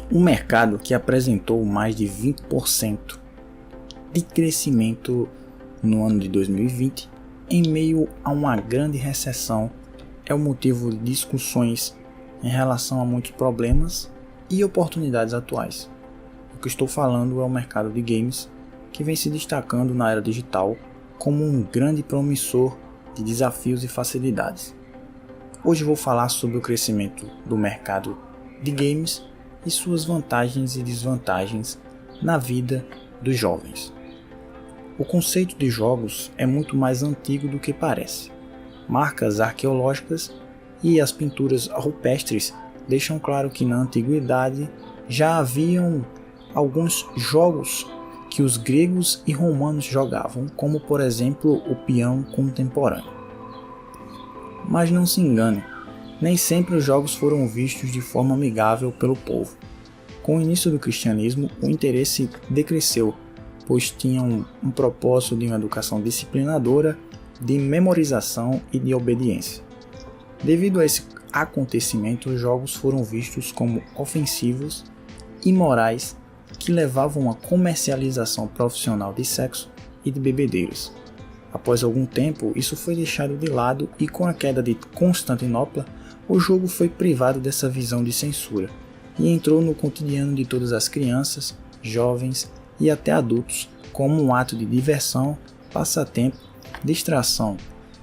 Um mercado que apresentou mais de 20% de crescimento no ano de 2020, em meio a uma grande recessão, é o motivo de discussões em relação a muitos problemas e oportunidades atuais. O que estou falando é o mercado de games, que vem se destacando na era digital como um grande promissor de desafios e facilidades. Hoje vou falar sobre o crescimento do mercado de games e suas vantagens e desvantagens na vida dos jovens. O conceito de jogos é muito mais antigo do que parece. Marcas arqueológicas e as pinturas rupestres deixam claro que na antiguidade já haviam alguns jogos que os gregos e romanos jogavam, como por exemplo o peão contemporâneo. Mas não se engane, nem sempre os jogos foram vistos de forma amigável pelo povo. Com o início do cristianismo, o interesse decresceu, pois tinham um propósito de uma educação disciplinadora, de memorização e de obediência. Devido a esse acontecimento, os jogos foram vistos como ofensivos, imorais, que levavam a comercialização profissional de sexo e de bebedeiras. Após algum tempo, isso foi deixado de lado e com a queda de Constantinopla, o jogo foi privado dessa visão de censura e entrou no cotidiano de todas as crianças, jovens e até adultos como um ato de diversão, passatempo, distração,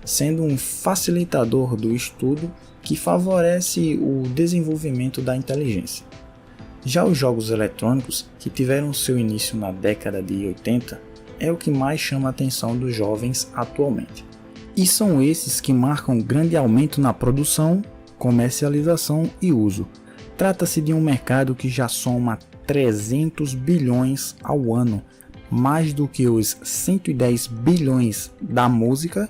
sendo um facilitador do estudo que favorece o desenvolvimento da inteligência. Já os jogos eletrônicos, que tiveram seu início na década de 80, é o que mais chama a atenção dos jovens atualmente. E são esses que marcam grande aumento na produção, comercialização e uso. Trata-se de um mercado que já soma 300 bilhões ao ano, mais do que os 110 bilhões da música,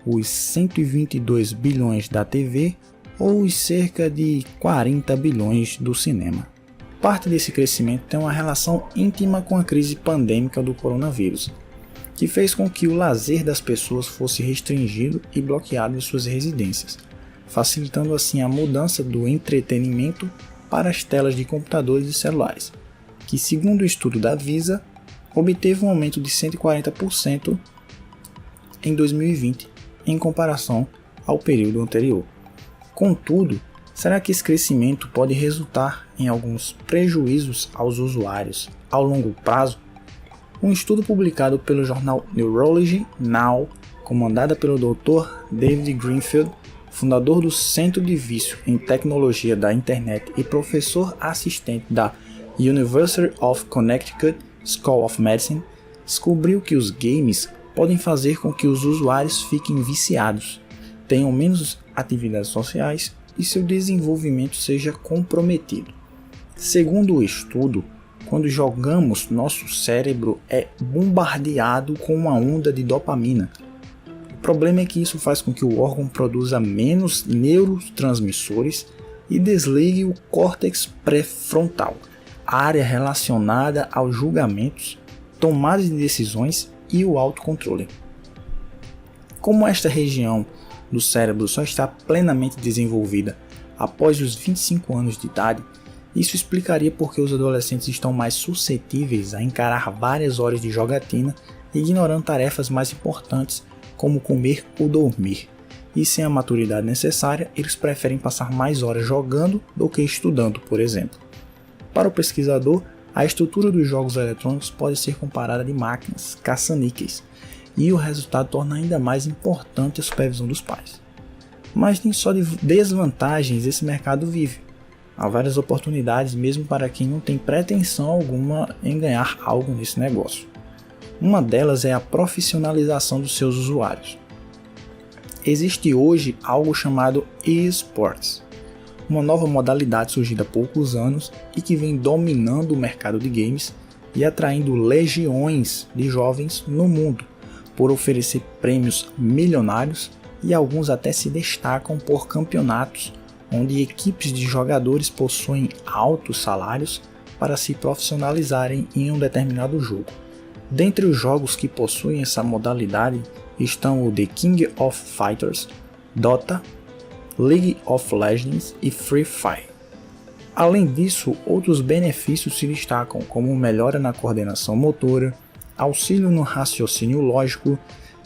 os 122 bilhões da TV ou os cerca de 40 bilhões do cinema. Parte desse crescimento tem uma relação íntima com a crise pandêmica do coronavírus, que fez com que o lazer das pessoas fosse restringido e bloqueado em suas residências, facilitando assim a mudança do entretenimento para as telas de computadores e celulares, que, segundo o estudo da Visa, obteve um aumento de 140% em 2020 em comparação ao período anterior. Contudo, será que esse crescimento pode resultar em alguns prejuízos aos usuários ao longo prazo? Um estudo publicado pelo jornal Neurology Now, comandada pelo Dr. David Greenfield, fundador do Centro de Vício em Tecnologia da Internet e professor assistente da University of Connecticut School of Medicine, descobriu que os games podem fazer com que os usuários fiquem viciados, tenham menos atividades sociais e seu desenvolvimento seja comprometido. Segundo o estudo, quando jogamos, nosso cérebro é bombardeado com uma onda de dopamina. O problema é que isso faz com que o órgão produza menos neurotransmissores e desligue o córtex pré-frontal, área relacionada aos julgamentos, tomadas de decisões e o autocontrole. Como esta região do cérebro só está plenamente desenvolvida após os 25 anos de idade, isso explicaria por que os adolescentes estão mais suscetíveis a encarar várias horas de jogatina, ignorando tarefas mais importantes como comer ou dormir. E sem a maturidade necessária, eles preferem passar mais horas jogando do que estudando, por exemplo. Para o pesquisador, a estrutura dos jogos eletrônicos pode ser comparada de máquinas, caça-níqueis, e o resultado torna ainda mais importante a supervisão dos pais. Mas nem só de desvantagens esse mercado vive. Há várias oportunidades mesmo para quem não tem pretensão alguma em ganhar algo nesse negócio. Uma delas é a profissionalização dos seus usuários. Existe hoje algo chamado eSports, uma nova modalidade surgida há poucos anos e que vem dominando o mercado de games e atraindo legiões de jovens no mundo, por oferecer prêmios milionários e alguns até se destacam por campeonatos onde equipes de jogadores possuem altos salários para se profissionalizarem em um determinado jogo. Dentre os jogos que possuem essa modalidade estão o The King of Fighters, Dota, League of Legends e Free Fire. Além disso, outros benefícios se destacam, como melhora na coordenação motora, auxílio no raciocínio lógico,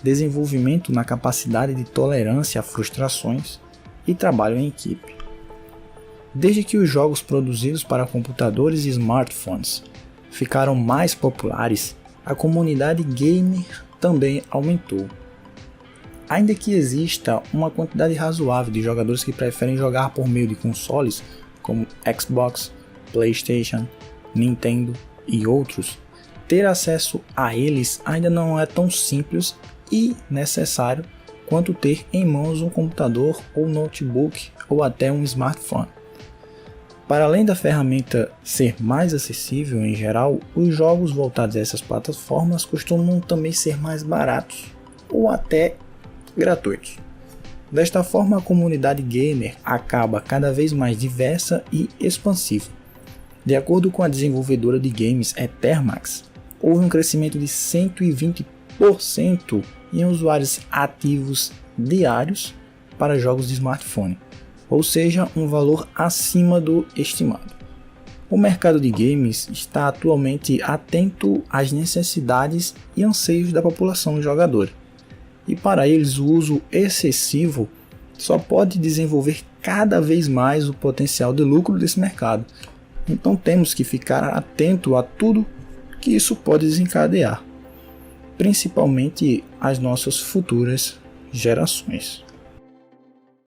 desenvolvimento na capacidade de tolerância a frustrações e trabalho em equipe. Desde que os jogos produzidos para computadores e smartphones ficaram mais populares, a comunidade gamer também aumentou. Ainda que exista uma quantidade razoável de jogadores que preferem jogar por meio de consoles como Xbox, PlayStation, Nintendo e outros, ter acesso a eles ainda não é tão simples e necessário quanto ter em mãos um computador ou notebook ou até um smartphone. Para além da ferramenta ser mais acessível em geral, os jogos voltados a essas plataformas costumam também ser mais baratos ou até gratuitos. Desta forma, a comunidade gamer acaba cada vez mais diversa e expansiva. De acordo com a desenvolvedora de games Ethermax, houve um crescimento de 120% em usuários ativos diários para jogos de smartphone, ou seja, um valor acima do estimado. O mercado de games está atualmente atento às necessidades e anseios da população jogadora, e para eles o uso excessivo só pode desenvolver cada vez mais o potencial de lucro desse mercado. Então temos que ficar atento a tudo que isso pode desencadear, principalmente as nossas futuras gerações.